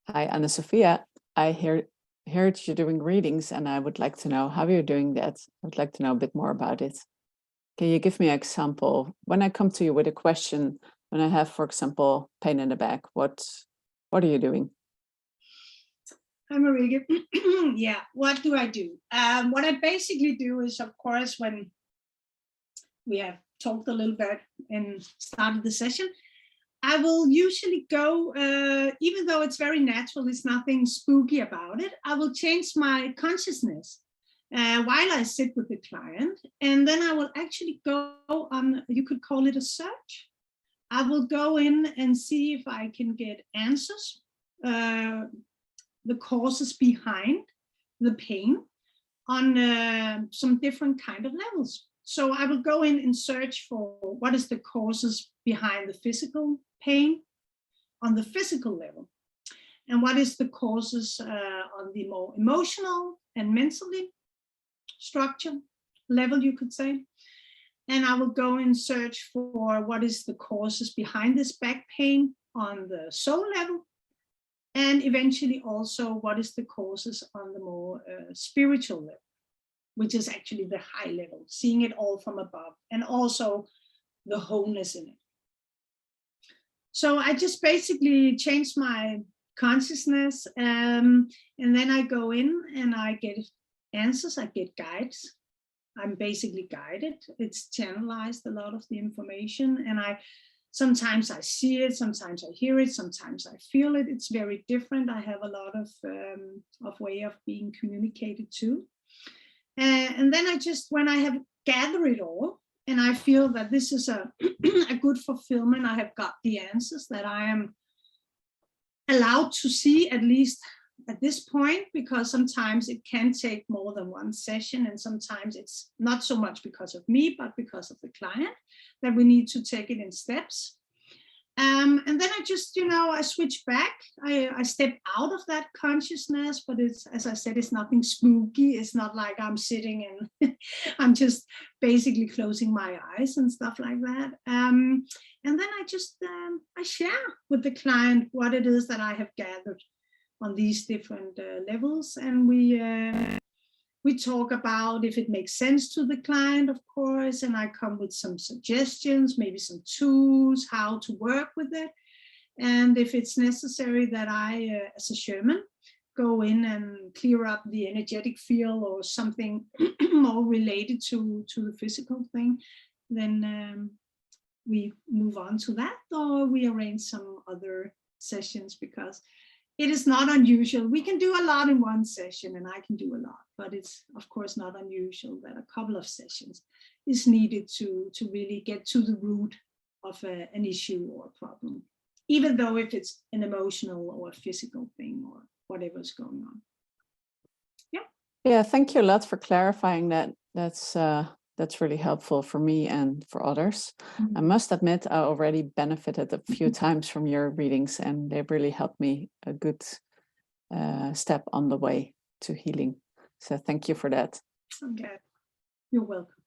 Hi, Annahsophia. I heard you're doing readings, and I would like to know how you're doing that. I would like to know a bit more about it. Can you give me an example? When I come to you with a question, when I have, for example, pain in the back, what are you doing? Hi, Marika. Yeah, what do I do? What I basically do is, of course, when we have talked a little bit and started the session, I will usually go, even though it's very natural, there's nothing spooky about it, I will change my consciousness while I sit with the client. And then I will actually go on, you could call it a search. I will go in and see if I can get answers, the causes behind the pain on some different kind of levels. So I will go in and search for what is the causes behind the physical pain on the physical level, and what is the causes on the more emotional and mentally structure level, you could say. And I will go and search for what is the causes behind this back pain on the soul level, and eventually also what is the causes on the more spiritual level, which is actually the high level, seeing it all from above, and also the wholeness in it. So I just basically change my consciousness, and then I go in and I get answers, I get guides. I'm basically guided. It's channelized, a lot of the information, and sometimes I see it, sometimes I hear it, sometimes I feel it. It's very different. I have a lot of way of being communicated to. And then when I have gathered it all, and I feel that this is a good fulfillment, I have got the answers that I am allowed to see, at least at this point, because sometimes it can take more than one session, and sometimes it's not so much because of me, but because of the client, that we need to take it in steps. And then I just, I switch back. I step out of that consciousness, but it's, as I said, it's nothing spooky. It's not like I'm sitting and I'm just basically closing my eyes and stuff like that. And then I just, I share with the client what it is that I have gathered on these different levels. And we talk about if it makes sense to the client, of course, and I come with some suggestions, maybe some tools, how to work with it. And if it's necessary that I, as a shaman, go in and clear up the energetic field or something more related to the physical thing, then we move on to that, or we arrange some other sessions, because it is not unusual. We can do a lot in one session, and I can do a lot, but it's of course not unusual that a couple of sessions is needed to really get to the root of an issue or a problem, even though if it's an emotional or a physical thing or whatever's going on. Yeah, thank you a lot for clarifying that. That's really helpful for me and for others. I must admit, I already benefited a few times from your readings, and they really helped me a good step on the way to healing. So thank you for that. Okay, you're welcome.